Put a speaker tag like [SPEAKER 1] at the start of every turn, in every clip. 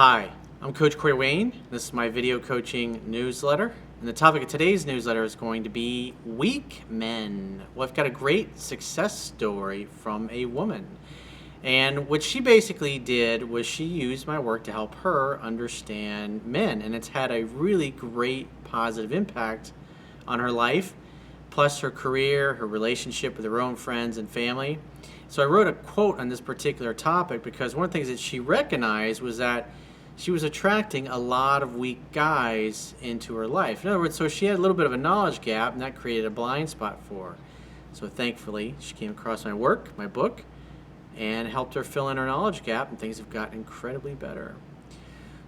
[SPEAKER 1] Hi, I'm Coach Corey Wayne. This is my video coaching newsletter. And the topic of today's newsletter is going to be weak men. Well, I've got a great success story from a woman. And what she basically did was she used my work to help her understand men. And it's had a really great positive impact on her life, plus her career, her relationship with her own friends and family. So I wrote a quote on this particular topic because one of the things that she recognized was that she was attracting a lot of weak guys into her life. In other words, so she had a little bit of a knowledge gap, and that created a blind spot for her. So thankfully, she came across my work, my book, and helped her fill in her knowledge gap, and things have gotten incredibly better.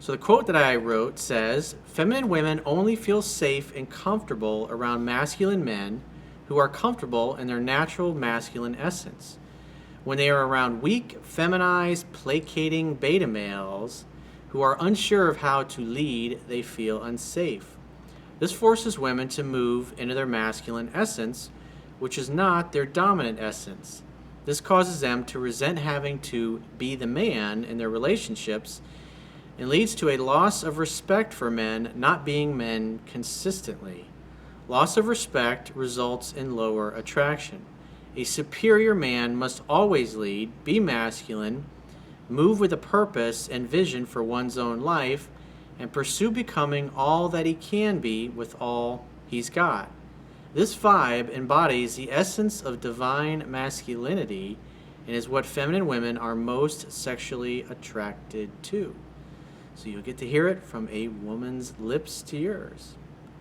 [SPEAKER 1] So the quote that I wrote says, "Feminine women only feel safe and comfortable around masculine men who are comfortable in their natural masculine essence. When they are around weak, feminized, placating beta males who are unsure of how to lead, they feel unsafe. This forces women to move into their masculine essence, which is not their dominant essence. This causes them to resent having to be the man in their relationships and leads to a loss of respect for men not being men consistently. Loss of respect results in lower attraction. A superior man must always lead, be masculine, move with a purpose and vision for one's own life, and pursue becoming all that he can be with all he's got. This vibe embodies the essence of divine masculinity and is what feminine women are most sexually attracted to." So you'll get to hear it from a woman's lips to yours.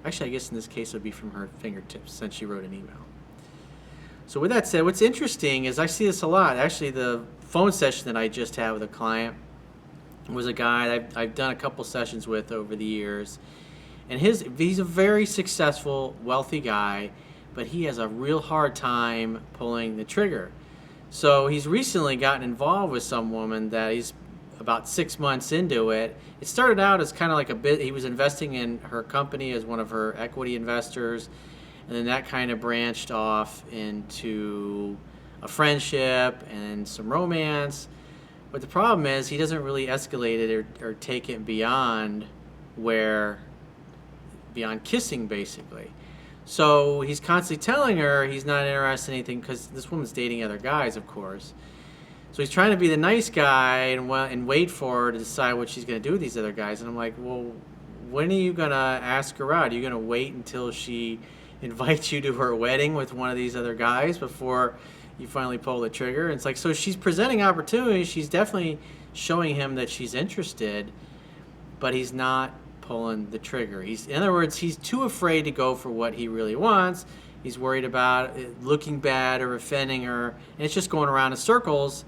[SPEAKER 1] Actually, I guess in this case it would be from her fingertips since she wrote an email. So with that said, what's interesting is I see this a lot. Actually, the phone session that I just had with a client was a guy that I've done a couple sessions with over the years. And he's a very successful, wealthy guy, but he has a real hard time pulling the trigger. So he's recently gotten involved with some woman that he's about 6 months into it. It started out as kind of like a bit, he was investing in her company as one of her equity investors. And then that kind of branched off into a friendship and some romance. But the problem is he doesn't really escalate it or take it beyond kissing, basically. So he's constantly telling her he's not interested in anything because this woman's dating other guys, of course. So he's trying to be the nice guy and wait for her to decide what she's going to do with these other guys. And I'm like, well, when are you going to ask her out? Are you going to wait until she invite you to her wedding with one of these other guys before you finally pull the trigger? And it's like, so she's presenting opportunities. She's definitely showing him that she's interested, but he's not pulling the trigger. In other words, he's too afraid to go for what he really wants. He's worried about it looking bad or offending her, and it's just going around in circles,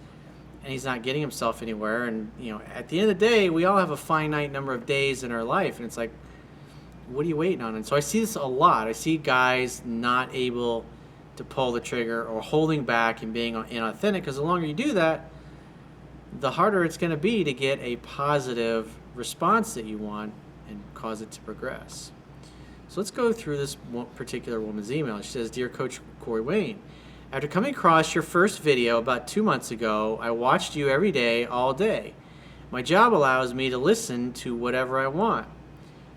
[SPEAKER 1] and he's not getting himself anywhere. And at the end of the day, we all have a finite number of days in our life, and it's like, what are you waiting on? And so I see this a lot. I see guys not able to pull the trigger or holding back and being inauthentic, because the longer you do that, the harder it's going to be to get a positive response that you want and cause it to progress. So let's go through this particular woman's email. She says, "Dear Coach Corey Wayne, after coming across your first video about 2 months ago, I watched you every day, all day. My job allows me to listen to whatever I want.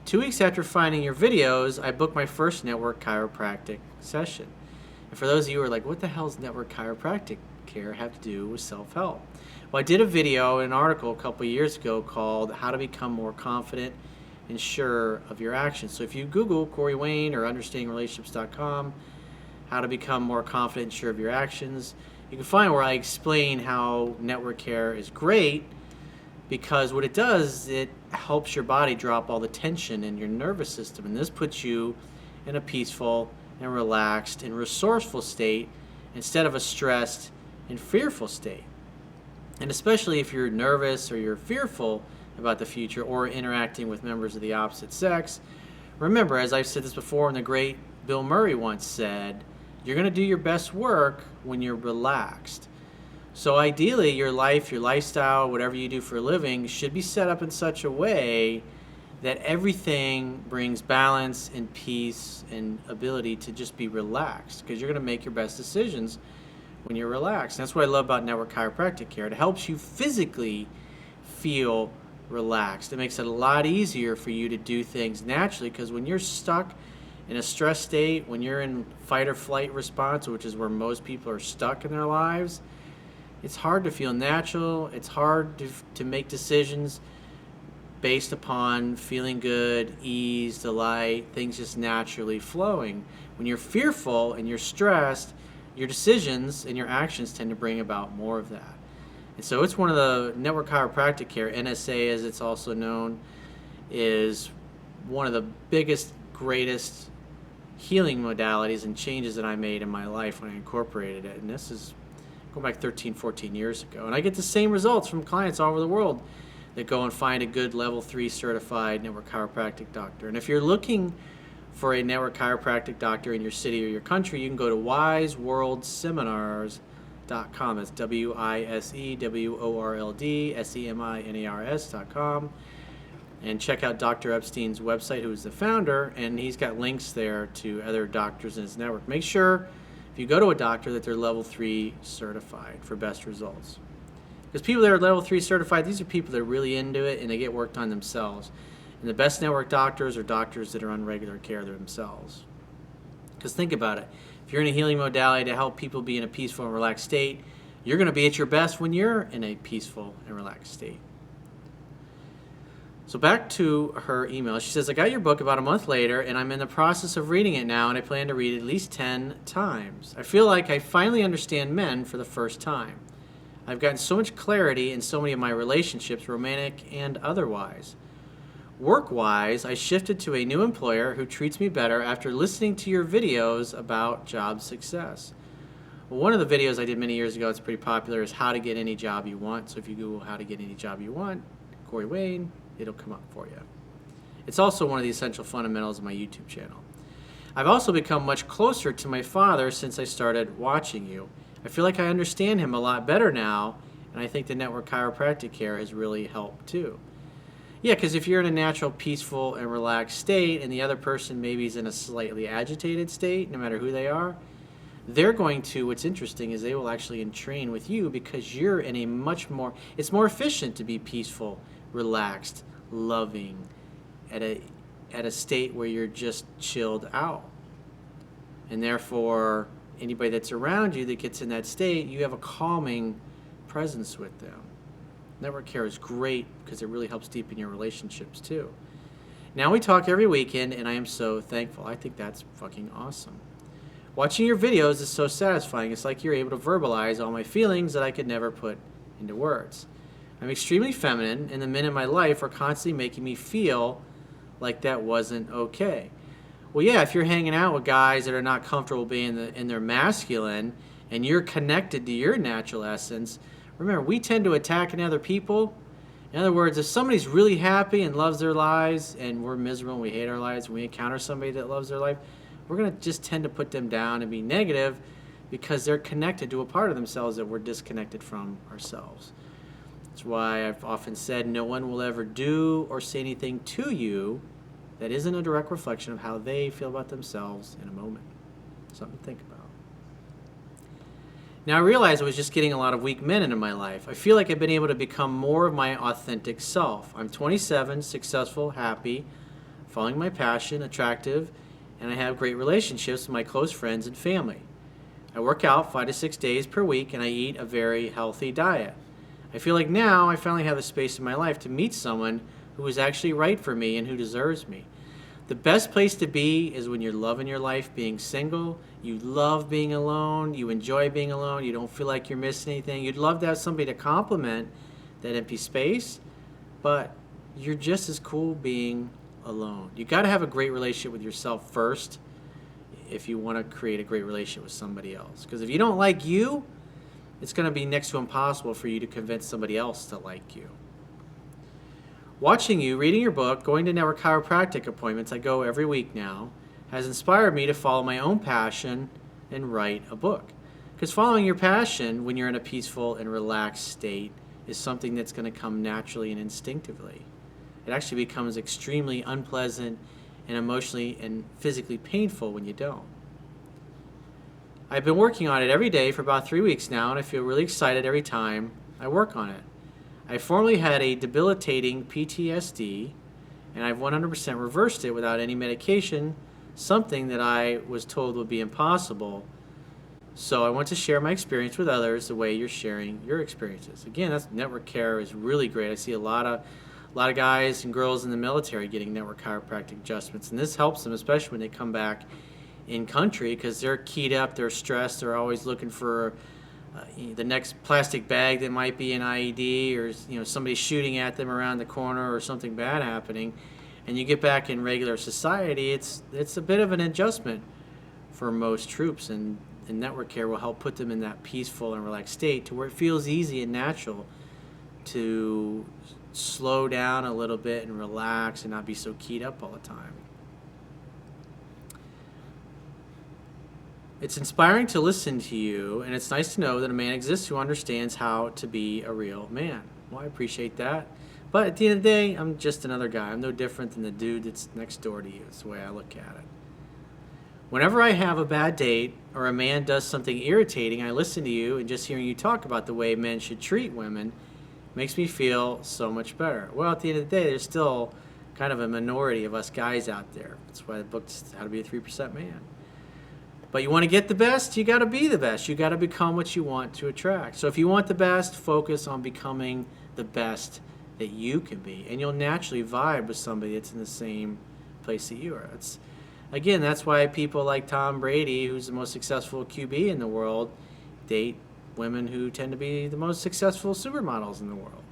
[SPEAKER 1] 2 weeks after finding your videos, I booked my first network chiropractic session." And for those of you who are like, what the hell does network chiropractic care have to do with self-help? Well, I did a video, an article a couple years ago called "How to Become More Confident and Sure of Your Actions." So if you Google Corey Wayne or understandingrelationships.com, "How to Become More Confident and Sure of Your Actions," you can find where I explain how network care is great, because what it does, it helps your body drop all the tension in your nervous system. And this puts you in a peaceful and relaxed and resourceful state instead of a stressed and fearful state. And especially if you're nervous or you're fearful about the future or interacting with members of the opposite sex, remember, as I've said this before, and the great Bill Murray once said, you're going to do your best work when you're relaxed. So ideally, your life, your lifestyle, whatever you do for a living should be set up in such a way that everything brings balance and peace and ability to just be relaxed, because you're going to make your best decisions when you're relaxed. And that's what I love about network chiropractic care. It helps you physically feel relaxed. It makes it a lot easier for you to do things naturally, because when you're stuck in a stress state, when you're in fight or flight response, which is where most people are stuck in their lives, it's hard to feel natural. It's hard to make decisions based upon feeling good, ease, delight, things just naturally flowing. When you're fearful and you're stressed, your decisions and your actions tend to bring about more of that. And so it's one of the network chiropractic care, NSA as it's also known, is one of the biggest, greatest healing modalities and changes that I made in my life when I incorporated it. And this is going back 13, 14 years ago. And I get the same results from clients all over the world that go and find a good level 3 certified network chiropractic doctor. And if you're looking for a network chiropractic doctor in your city or your country, you can go to wiseworldseminars.com. That's WISEWORLDSEMINARS.com. And check out Dr. Epstein's website, who is the founder, and he's got links there to other doctors in his network. Make sure if you go to a doctor that they're level 3 certified for best results. Because people that are level 3 certified, these are people that are really into it and they get worked on themselves. And the best network doctors are doctors that are on regular care themselves. Because think about it. If you're in a healing modality to help people be in a peaceful and relaxed state, you're going to be at your best when you're in a peaceful and relaxed state. So back to her email. She says, I got your book about a month later, and I'm in the process of reading it now, and I plan to read it at least 10 times. I feel like I finally understand men for the first time. I've gotten so much clarity in so many of my relationships, romantic and otherwise. Work-wise, I shifted to a new employer who treats me better after listening to your videos about job success. Well, one of the videos I did many years ago, it's pretty popular, is how to get any job you want. So if you Google how to get any job you want, Corey Wayne, it'll come up for you. It's also one of the essential fundamentals of my YouTube channel. I've also become much closer to my father since I started watching you. I feel like I understand him a lot better now, and I think the network chiropractic care has really helped too. Yeah, because if you're in a natural, peaceful, and relaxed state, and the other person maybe is in a slightly agitated state, no matter who they are, they're going to, what's interesting is they will actually entrain with you because you're in a much more, it's more efficient to be peaceful, relaxed, loving, at a state where you're just chilled out. And therefore, anybody that's around you that gets in that state, you have a calming presence with them. Network care is great because it really helps deepen your relationships too. Now we talk every weekend, and I am so thankful. I think that's fucking awesome. Watching your videos is so satisfying. It's like you're able to verbalize all my feelings that I could never put into words. I'm extremely feminine, and the men in my life are constantly making me feel like that wasn't okay. Well, yeah, if you're hanging out with guys that are not comfortable being in their masculine, and you're connected to your natural essence, remember, we tend to attack in other people. In other words, if somebody's really happy and loves their lives, and we're miserable and we hate our lives, and we encounter somebody that loves their life, we're going to just tend to put them down and be negative because they're connected to a part of themselves that we're disconnected from ourselves. That's why I've often said no one will ever do or say anything to you that isn't a direct reflection of how they feel about themselves in a moment. Something to think about. Now I realize I was just getting a lot of weak men into my life. I feel like I've been able to become more of my authentic self. I'm 27, successful, happy, following my passion, attractive, and I have great relationships with my close friends and family. I work out 5 to 6 days per week, and I eat a very healthy diet. I feel like now I finally have the space in my life to meet someone who is actually right for me and who deserves me. The best place to be is when you're loving your life being single, you love being alone, you enjoy being alone, you don't feel like you're missing anything. You'd love to have somebody to complement that empty space, but you're just as cool being alone. You got to have a great relationship with yourself first if you want to create a great relationship with somebody else. Because if you don't like you, it's going to be next to impossible for you to convince somebody else to like you. Watching you, reading your book, going to network chiropractic appointments, I go every week now, has inspired me to follow my own passion and write a book. Because following your passion when you're in a peaceful and relaxed state is something that's going to come naturally and instinctively. It actually becomes extremely unpleasant and emotionally and physically painful when you don't. I've been working on it every day for about 3 weeks now, and I feel really excited every time I work on it. I formerly had a debilitating PTSD, and I've 100% reversed it without any medication, something that I was told would be impossible. So I want to share my experience with others the way you're sharing your experiences. Again, that's network care is really great. I see a lot of guys and girls in the military getting network chiropractic adjustments, and this helps them, especially when they come back in country, because they're keyed up, they're stressed, they're always looking for the next plastic bag that might be an IED, or somebody shooting at them around the corner, or something bad happening. And you get back in regular society, it's a bit of an adjustment for most troops, and network care will help put them in that peaceful and relaxed state to where it feels easy and natural to slow down a little bit and relax and not be so keyed up all the time. It's inspiring to listen to you, and it's nice to know that a man exists who understands how to be a real man. Well, I appreciate that. But at the end of the day, I'm just another guy. I'm no different than the dude that's next door to you. It's the way I look at it. Whenever I have a bad date or a man does something irritating, I listen to you, and just hearing you talk about the way men should treat women makes me feel so much better. Well, at the end of the day, there's still kind of a minority of us guys out there. That's why the book's How to Be a 3% Man. But you want to get the best, you got to be the best. You got to become what you want to attract. So if you want the best, focus on becoming the best that you can be, and you'll naturally vibe with somebody that's in the same place that you are. That's why people like Tom Brady, who's the most successful QB in the world, date women who tend to be the most successful supermodels in the world.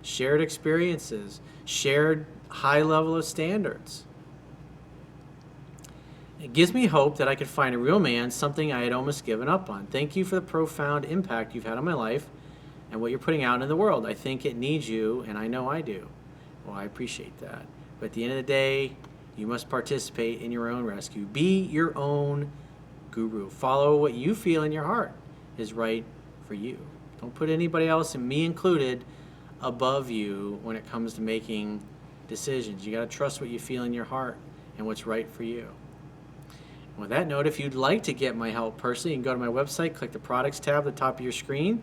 [SPEAKER 1] Shared experiences, shared high level of standards. It gives me hope that I could find a real man, something I had almost given up on. Thank you for the profound impact you've had on my life and what you're putting out in the world. I think it needs you, and I know I do. Well, I appreciate that. But at the end of the day, you must participate in your own rescue. Be your own guru. Follow what you feel in your heart is right for you. Don't put anybody else, and me included, above you when it comes to making decisions. You got to trust what you feel in your heart and what's right for you. With that note, if you'd like to get my help personally, you can go to my website, click the products tab at the top of your screen,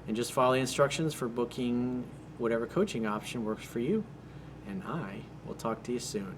[SPEAKER 1] and just follow the instructions for booking whatever coaching option works for you. And I will talk to you soon.